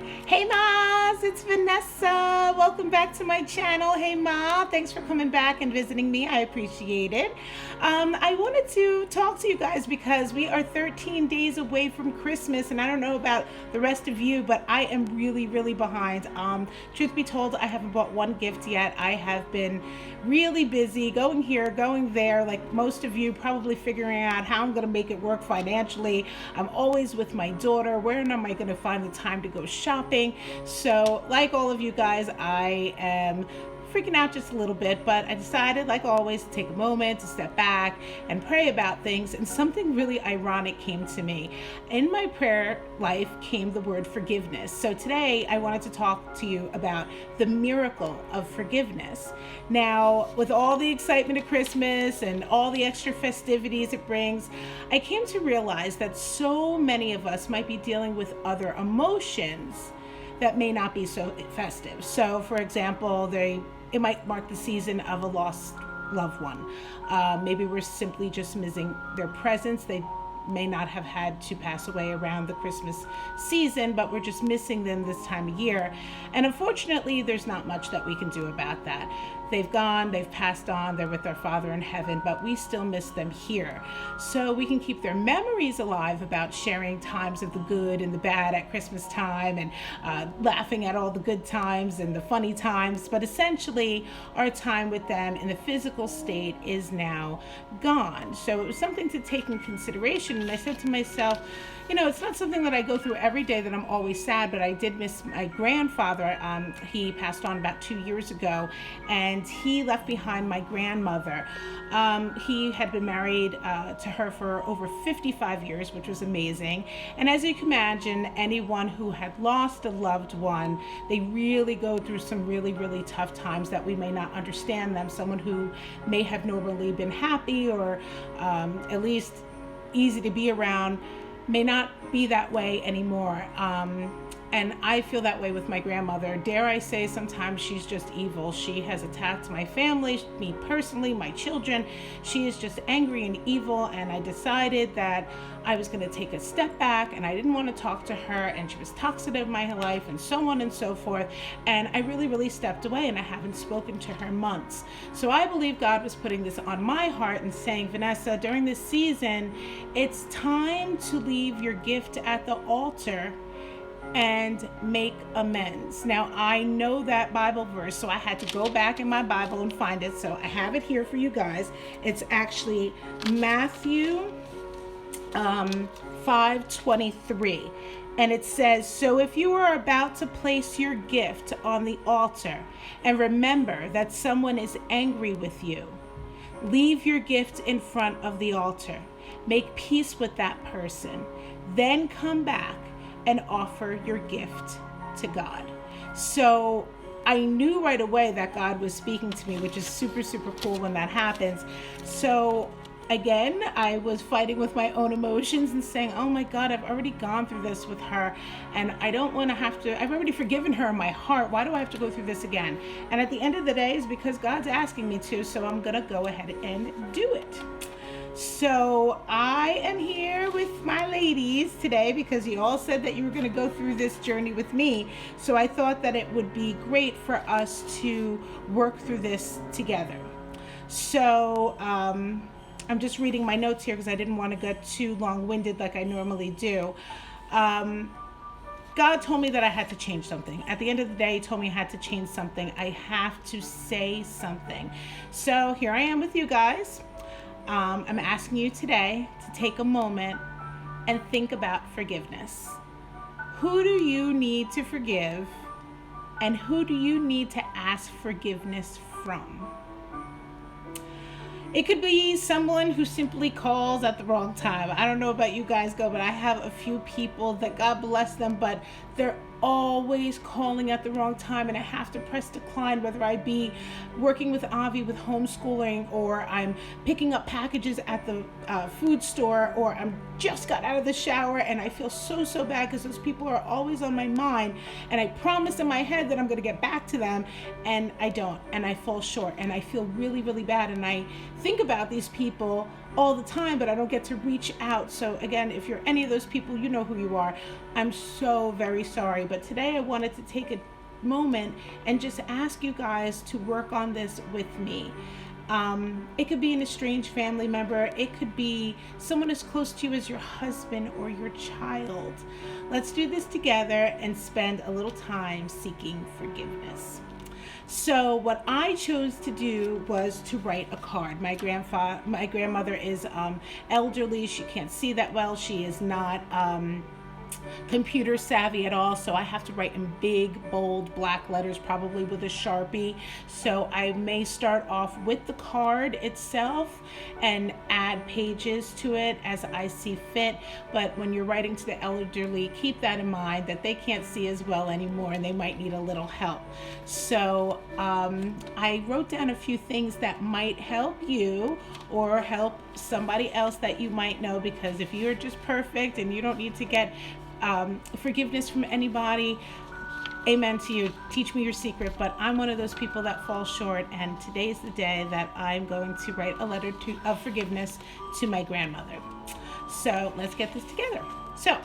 Hey Maz, it's Vanessa. Welcome back to my channel. Hey Ma, thanks for coming back and visiting me. I appreciate it. I wanted to talk to you guys because we are 13 days away from Christmas, and I don't know about the rest of you, but I am really behind. Truth be told, I haven't bought one gift yet. I have been really busy going here, going there, like most of you, probably figuring out how I'm going to make it work financially. I'm always with my daughter. Where am I going to find the time to go shopping? So, like all of you guys, I am freaking out just a little bit, but I decided, like always, to take a moment to step back and pray about things. And something really ironic came to me. In my prayer life came the word forgiveness. So today I wanted to talk to you about the miracle of forgiveness. Now, with all the excitement of Christmas and all the extra festivities it brings, I came to realize that so many of us might be dealing with other emotions that may not be so festive. So, for example, it might mark the season of a lost loved one. Maybe we're simply just missing their presence. They may not have had to pass away around the Christmas season, but we're just missing them this time of year. And unfortunately, there's not much that we can do about that. They've gone, they've passed on, they're with their Father in heaven, but we still miss them here. So we can keep their memories alive about sharing times of the good and the bad at Christmas time, and laughing at all the good times and the funny times. But essentially, our time with them in the physical state is now gone. So it was something to take in consideration. And I said to myself, it's not something that I go through every day that I'm always sad, but I did miss my grandfather. He passed on about 2 years ago, and he left behind my grandmother. He had been married to her for over 55 years, which was amazing. And as you can imagine, anyone who had lost a loved one, they really go through some really tough times that we may not understand them. Someone who may have normally been happy or at least easy to be around may not be that way anymore. And I feel that way with my grandmother. Dare I say, sometimes she's just evil. She has attacked my family, me personally, my children. She is just angry and evil, and I decided that I was going to take a step back, and I didn't want to talk to her, and she was toxic in my life, and so on and so forth. And I really stepped away, and I haven't spoken to her months. So I believe God was putting this on my heart and saying, Vanessa, during this season, it's time to leave your gift at the altar and make amends. Now, I know that Bible verse, so I had to go back in my Bible and find it. So I have it here for you guys. It's actually Matthew 5:23. And it says, so if you are about to place your gift on the altar and remember that someone is angry with you, leave your gift in front of the altar. Make peace with that person. Then come back and offer your gift to God. So I knew right away that God was speaking to me, which is super cool when that happens. So again, I was fighting with my own emotions and saying, oh my God, I've already gone through this with her, and I don't want to have to. I've already forgiven her in my heart. Why do I have to go through this again? And at the end of the day, it's because God's asking me to, so I'm gonna go ahead and do it. So I am here with my ladies today because you all said that you were going to go through this journey with me. So I thought that it would be great for us to work through this together. So I'm just reading my notes here because I didn't want to get too long-winded like I normally do. God told me that I had to change something. At the end of the day, he told me I had to change something. I have to say something. So here I am with you guys. I'm asking you today to take a moment and think about forgiveness. Who do you need to forgive, and who do you need to ask forgiveness from? It could be someone who simply calls at the wrong time. I don't know about you guys, but I have a few people that God bless them, but they're always calling at the wrong time, and I have to press decline, whether I be working with Avi with homeschooling, or I'm picking up packages at the food store, or I'm just got out of the shower, and I feel so bad because those people are always on my mind, and I promise in my head that I'm going to get back to them, and I don't, and I fall short, and I feel really bad, and I think about these people all the time, but I don't get to reach out. So again, if you're any of those people, you know who you are. I'm so very sorry. But today I wanted to take a moment and just ask you guys to work on this with me. It could be an estranged family member. It could be someone as close to you as your husband or your child. Let's do this together and spend a little time seeking forgiveness. So what I chose to do was to write a card. My grandmother is elderly. She can't see that well. She is not computer savvy at all, so I have to write in big bold black letters, probably with a Sharpie. So I may start off with the card itself and add pages to it as I see fit. But when you're writing to the elderly, keep that in mind, that they can't see as well anymore and they might need a little help. So I wrote down a few things that might help you or help somebody else that you might know, because if you're just perfect and you don't need to get forgiveness from anybody, amen to you. Teach me your secret. But I'm one of those people that fall short, and today's the day that I'm going to write a letter of forgiveness to my grandmother. So let's get this together. So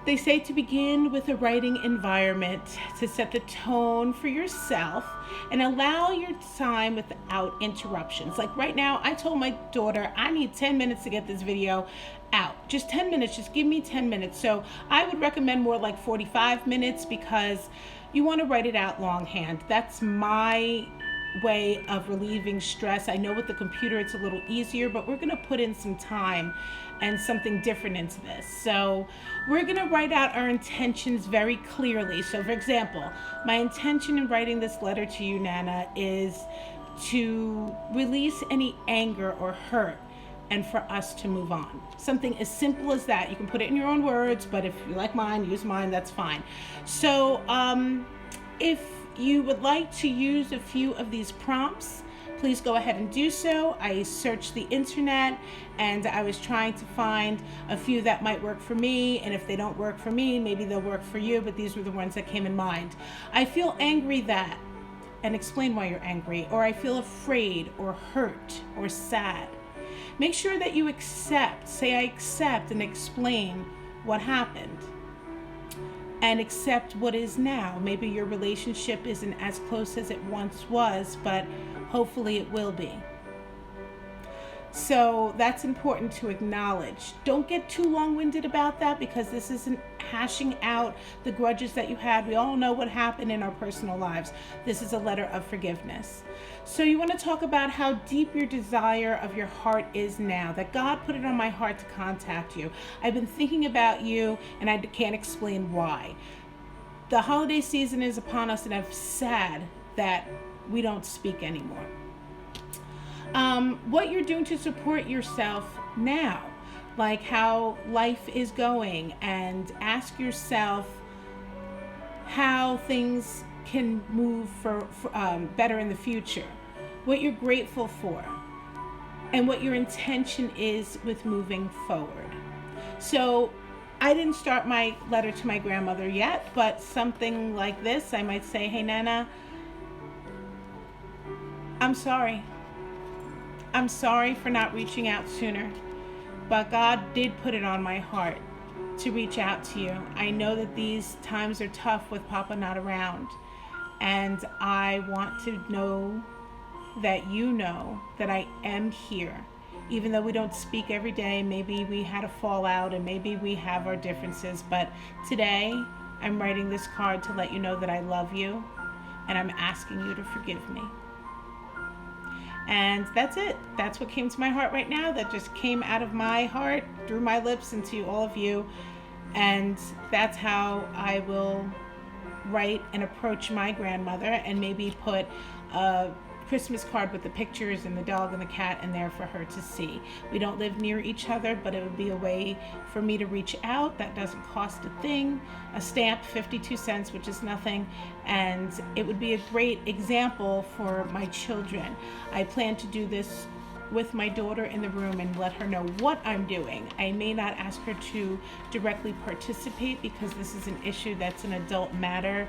they say to begin with a writing environment to set the tone for yourself and allow your time without interruptions. Like right now, I told my daughter I need 10 minutes to get this video out. Just 10 minutes, just give me 10 minutes. So I would recommend more like 45 minutes because you want to write it out longhand. That's my way of relieving stress. I know with the computer it's a little easier, but we're going to put in some time and something different into this. So we're going to write out our intentions very clearly. So for example, my intention in writing this letter to you, Nana, is to release any anger or hurt and for us to move on. Something as simple as that. You can put it in your own words, but if you like mine, use mine, that's fine. So if you would like to use a few of these prompts, please go ahead and do so. I searched the internet and I was trying to find a few that might work for me, and if they don't work for me, maybe they'll work for you, but these were the ones that came in mind. I feel angry that, and explain why you're angry, or I feel afraid or hurt or sad. Make sure that you accept, say I accept, and explain what happened. And accept what is now. Maybe your relationship isn't as close as it once was, but hopefully it will be. So that's important to acknowledge. Don't get too long-winded about that, because this isn't hashing out the grudges that you had. We all know what happened in our personal lives. This is a letter of forgiveness. So you want to talk about how deep your desire of your heart is now, that God put it on my heart to contact you. I've been thinking about you and I can't explain why. The holiday season is upon us and I'm sad that we don't speak anymore. What you're doing to support yourself now, like how life is going, and ask yourself how things can move for better in the future, what you're grateful for, and what your intention is with moving forward. So I didn't start my letter to my grandmother yet, but something like this, I might say, hey Nana, I'm sorry. I'm sorry for not reaching out sooner, but God did put it on my heart to reach out to you. I know that these times are tough with Papa not around, and I want to know that you know that I am here. Even though we don't speak every day, maybe we had a fallout and maybe we have our differences, but today I'm writing this card to let you know that I love you and I'm asking you to forgive me. And that's it. That's what came to my heart right now. That just came out of my heart through my lips into all of you. And that's how I will write and approach my grandmother, and maybe put a Christmas card with the pictures and the dog and the cat in there for her to see. We don't live near each other, but it would be a way for me to reach out. That doesn't cost a thing. A stamp, 52 cents, which is nothing. And it would be a great example for my children. I plan to do this with my daughter in the room and let her know what I'm doing. I may not ask her to directly participate because this is an issue that's an adult matter,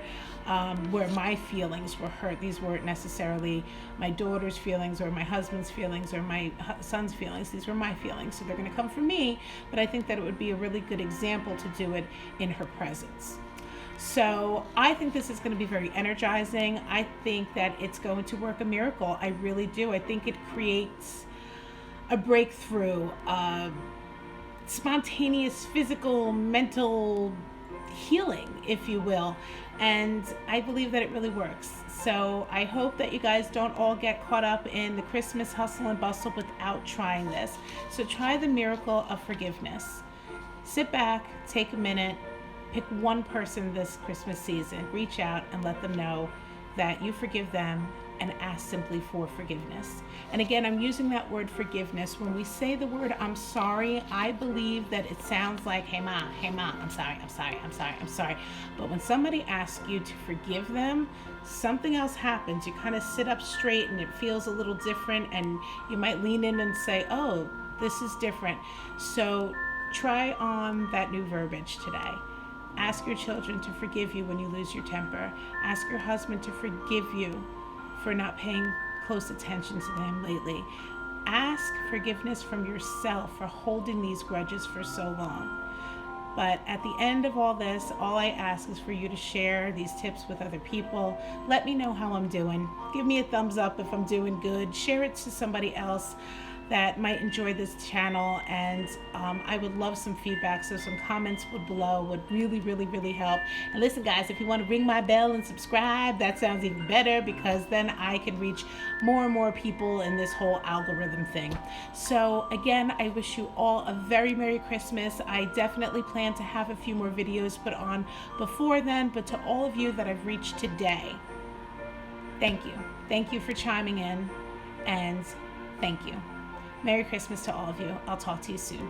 where my feelings were hurt. These weren't necessarily my daughter's feelings or my husband's feelings or my son's feelings. These were my feelings, so they're going to come from me, but I think that it would be a really good example to do it in her presence. So I think this is going to be very energizing. I think that it's going to work a miracle. I really do. I think it creates a breakthrough, spontaneous physical, mental healing, if you will. And I believe that it really works. So I hope that you guys don't all get caught up in the Christmas hustle and bustle without trying this. So try the miracle of forgiveness. Sit back, take a minute, pick one person this Christmas season, reach out and let them know that you forgive them, and ask simply for forgiveness. And again, I'm using that word forgiveness. When we say the word I'm sorry, I believe that it sounds like, hey mom, I'm sorry. But when somebody asks you to forgive them, something else happens. You kind of sit up straight and it feels a little different, and you might lean in and say, oh, this is different. So try on that new verbiage today. Ask your children to forgive you when you lose your temper. Ask your husband to forgive you for not paying close attention to them lately. Ask forgiveness from yourself for holding these grudges for so long. But at the end of all this, all I ask is for you to share these tips with other people. Let me know how I'm doing. Give me a thumbs up if I'm doing good. Share it to somebody else that might enjoy this channel, and I would love some feedback, so some comments below would really help. And listen guys, if you want to ring my bell and subscribe, that sounds even better, because then I can reach more and more people in this whole algorithm thing. So again, I wish you all a very Merry Christmas. I definitely plan to have a few more videos put on before then, but to all of you that I've reached today, thank you for chiming in, and thank you. Merry Christmas to all of you. I'll talk to you soon.